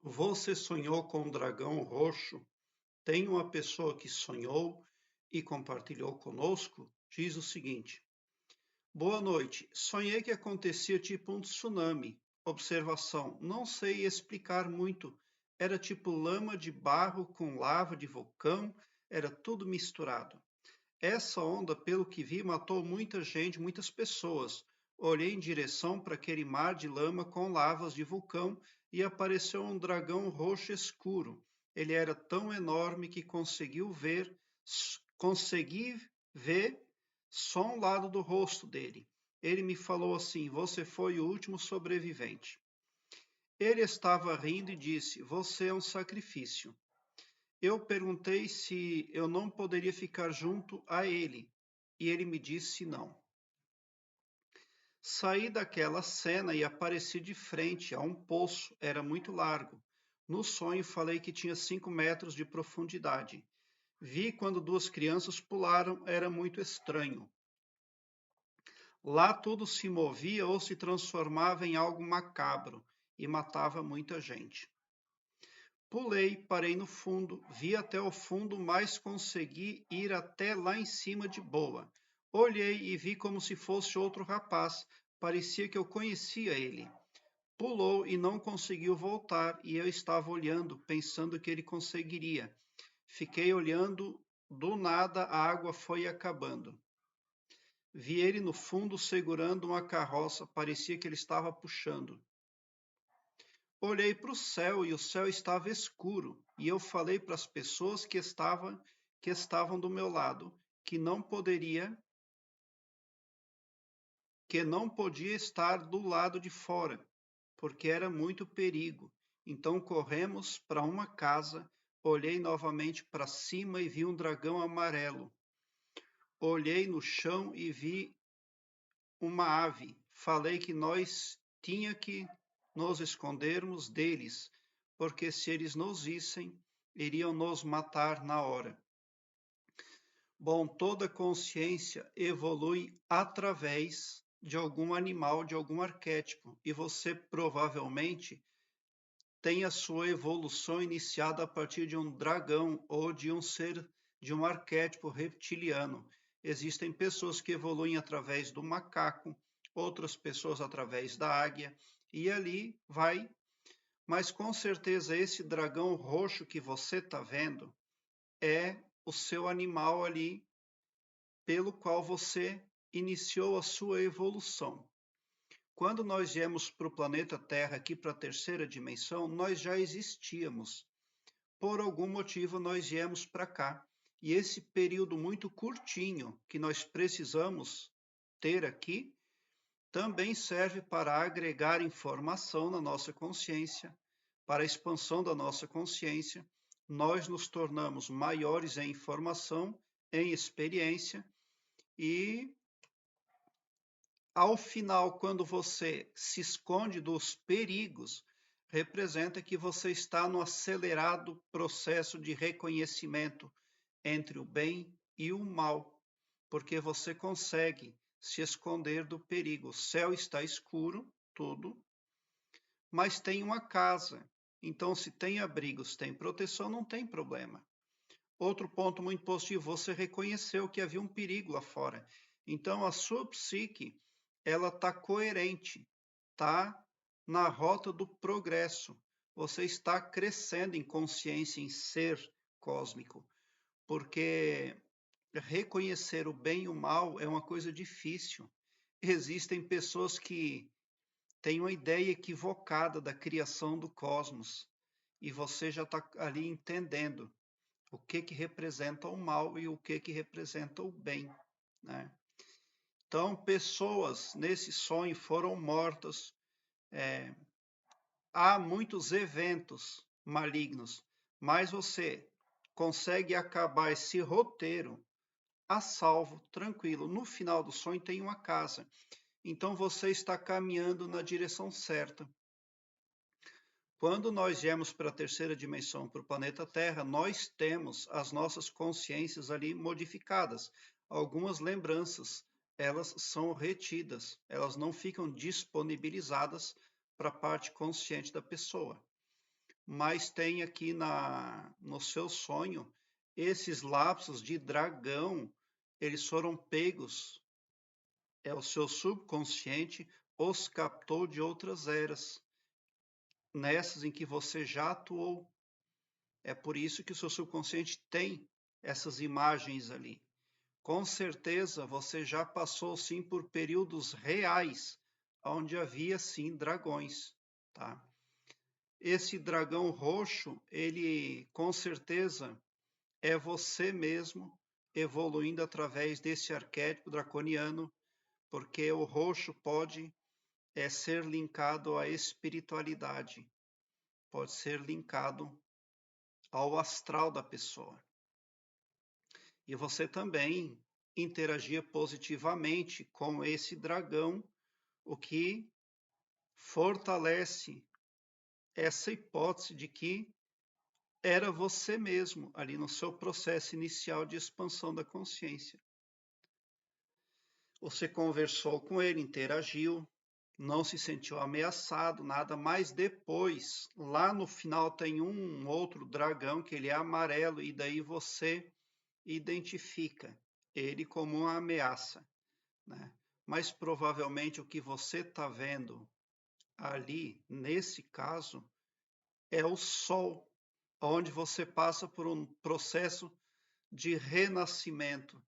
Você sonhou com um dragão roxo? Tem uma pessoa que sonhou e compartilhou conosco? Diz o seguinte: Boa noite. Sonhei que acontecia tipo um tsunami. Observação: não sei explicar muito. Era tipo lama de barro com lava de vulcão, era tudo misturado. Essa onda, pelo que vi, matou muita gente, muitas pessoas. Olhei em direção para aquele mar de lama com lavas de vulcão e apareceu um dragão roxo escuro. Ele era tão enorme que consegui ver só um lado do rosto dele. Ele me falou assim: Você foi o último sobrevivente. Ele estava rindo e disse: Você é um sacrifício. Eu perguntei se eu não poderia ficar junto a ele, e ele me disse não. Saí daquela cena e apareci de frente a um poço, era muito largo. No sonho falei que tinha 5 metros de profundidade. Vi quando duas crianças pularam, era muito estranho. Lá tudo se movia ou se transformava em algo macabro e matava muita gente. Pulei, parei no fundo, vi até o fundo, mas consegui ir até lá em cima de boa. Olhei e vi como se fosse outro rapaz, parecia que eu conhecia ele. Pulou e não conseguiu voltar, e eu estava olhando, pensando que ele conseguiria. Fiquei olhando, do nada a água foi acabando. Vi ele no fundo segurando uma carroça, parecia que ele estava puxando. Olhei para o céu e o céu estava escuro, e eu falei para as pessoas que estavam do meu lado que não podia estar do lado de fora, porque era muito perigo. Então corremos para uma casa, olhei novamente para cima e vi um dragão amarelo. Olhei no chão e vi uma ave. Falei que nós tinha que nos escondermos deles, porque se eles nos vissem, iriam nos matar na hora. Bom, toda consciência evolui através de algum animal, de algum arquétipo, e você provavelmente tem a sua evolução iniciada a partir de um dragão ou de um ser, de um arquétipo reptiliano. Existem pessoas que evoluem através do macaco, outras pessoas através da águia, e ali vai. Mas com certeza esse dragão roxo que você está vendo é o seu animal ali pelo qual você iniciou a sua evolução. Quando nós viemos para o planeta Terra, aqui para a terceira dimensão, nós já existíamos. Por algum motivo, nós viemos para cá. E esse período muito curtinho que nós precisamos ter aqui também serve para agregar informação na nossa consciência, para a expansão da nossa consciência. Nós nos tornamos maiores em informação, em experiência, e ao final, quando você se esconde dos perigos, representa que você está no acelerado processo de reconhecimento entre o bem e o mal, porque você consegue se esconder do perigo. O céu está escuro, tudo, mas tem uma casa. Então, se tem abrigo, se tem proteção, não tem problema. Outro ponto muito positivo, você reconheceu que havia um perigo lá fora. Então, a sua psique, ela está coerente, está na rota do progresso. Você está crescendo em consciência, em ser cósmico, porque reconhecer o bem e o mal é uma coisa difícil. Existem pessoas que têm uma ideia equivocada da criação do cosmos, e você já está ali entendendo o que que representa o mal e o que que representa o bem, né? Então, pessoas nesse sonho foram mortas. É, há muitos eventos malignos, mas você consegue acabar esse roteiro a salvo, tranquilo. No final do sonho tem uma casa. Então você está caminhando na direção certa. Quando nós viemos para a terceira dimensão, para o planeta Terra, nós temos as nossas consciências ali modificadas. Algumas lembranças, elas são retidas, elas não ficam disponibilizadas para a parte consciente da pessoa. mas tem aqui no seu sonho, esses lapsos de dragão, eles foram pegos, o seu subconsciente os captou de outras eras, nessas em que você já atuou. É por isso que o seu subconsciente tem essas imagens ali. Com certeza você já passou sim por períodos reais, onde havia sim dragões, tá? Esse dragão roxo, ele com certeza é você mesmo evoluindo através desse arquétipo draconiano, porque o roxo pode ser linkado à espiritualidade, pode ser linkado ao astral da pessoa. E você também interagia positivamente com esse dragão, o que fortalece essa hipótese de que era você mesmo ali no seu processo inicial de expansão da consciência. Você conversou com ele, interagiu, não se sentiu ameaçado, nada, mas depois, lá no final, tem um outro dragão que ele é amarelo e daí você identifica ele como uma ameaça, né? Mas provavelmente o que você está vendo ali, nesse caso, é o Sol, onde você passa por um processo de renascimento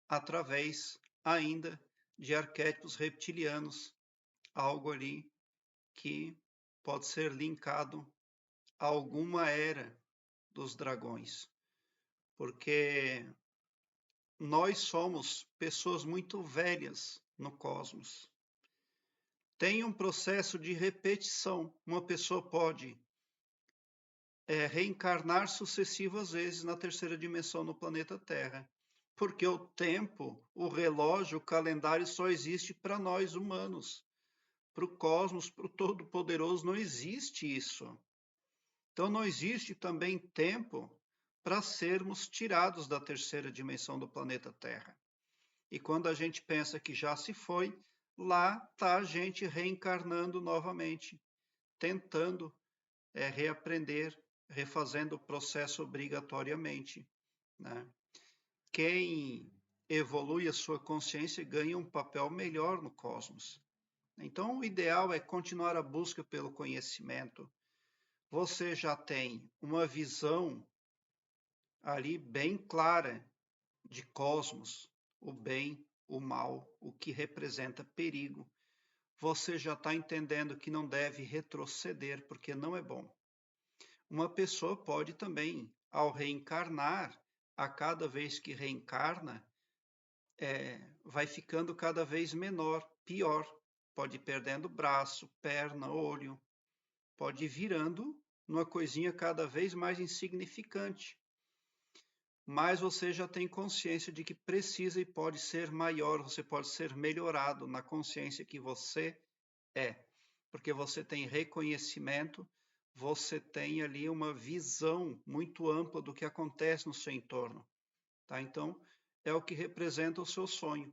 através ainda de arquétipos reptilianos, algo ali que pode ser linkado a alguma era dos dragões, porque nós somos pessoas muito velhas no cosmos. Tem um processo de repetição. Uma pessoa pode reencarnar sucessivas vezes na terceira dimensão no planeta Terra, porque o tempo, o relógio, o calendário só existe para nós humanos. Para o cosmos, para o Todo-Poderoso, não existe isso. Então, não existe também tempo para sermos tirados da terceira dimensão do planeta Terra. E quando a gente pensa que já se foi, lá está a gente reencarnando novamente, tentando reaprender, refazendo o processo obrigatoriamente, né? Quem evolui a sua consciência ganha um papel melhor no cosmos. Então, o ideal é continuar a busca pelo conhecimento. Você já tem uma visão ali bem clara de cosmos, o bem, o mal, o que representa perigo. Você já está entendendo que não deve retroceder, porque não é bom. Uma pessoa pode também, ao reencarnar, a cada vez que reencarna, vai ficando cada vez menor, pior. Pode ir perdendo braço, perna, olho, pode ir virando uma coisinha cada vez mais insignificante. Mas você já tem consciência de que precisa e pode ser maior, você pode ser melhorado na consciência que você é, porque você tem reconhecimento, você tem ali uma visão muito ampla do que acontece no seu entorno, tá? Então, é o que representa o seu sonho.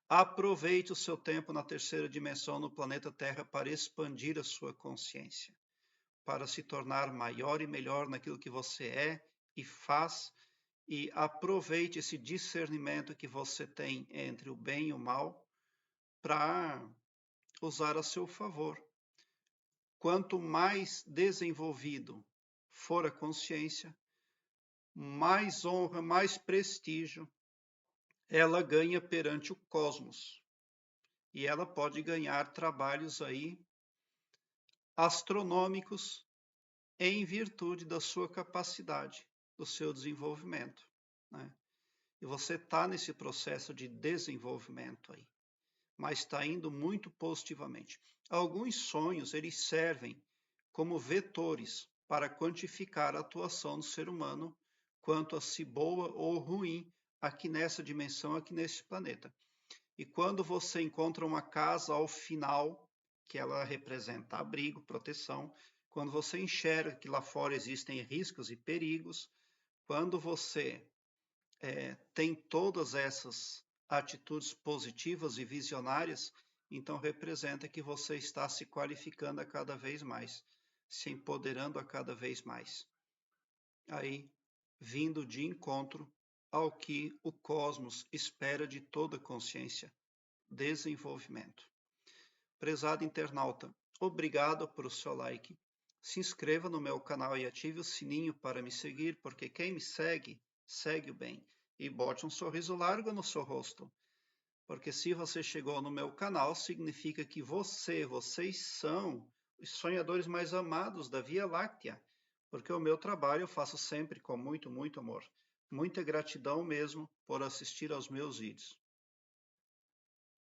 Aproveite o seu tempo na terceira dimensão no planeta Terra para expandir a sua consciência, para se tornar maior e melhor naquilo que você é e faz, e aproveite esse discernimento que você tem entre o bem e o mal para usar a seu favor. Quanto mais desenvolvido for a consciência, mais honra, mais prestígio ela ganha perante o cosmos. E ela pode ganhar trabalhos aí astronômicos em virtude da sua capacidade, do seu desenvolvimento, né? E você está nesse processo de desenvolvimento aí, mas está indo muito positivamente. Alguns sonhos, eles servem como vetores para quantificar a atuação do ser humano quanto a se boa ou ruim aqui nessa dimensão, aqui nesse planeta. E quando você encontra uma casa ao final, que ela representa abrigo, proteção, quando você enxerga que lá fora existem riscos e perigos, quando você tem todas essas atitudes positivas e visionárias, então representa que você está se qualificando a cada vez mais. se empoderando a cada vez mais. Aí, vindo de encontro ao que o cosmos espera de toda consciência: desenvolvimento. Prezado internauta, obrigado por o seu like. Se inscreva no meu canal e ative o sininho para me seguir, porque quem me segue, segue o bem. E bote um sorriso largo no seu rosto, porque se você chegou no meu canal, significa que vocês são os sonhadores mais amados da Via Láctea, porque o meu trabalho eu faço sempre com muito, muito amor. Muita gratidão mesmo por assistir aos meus vídeos.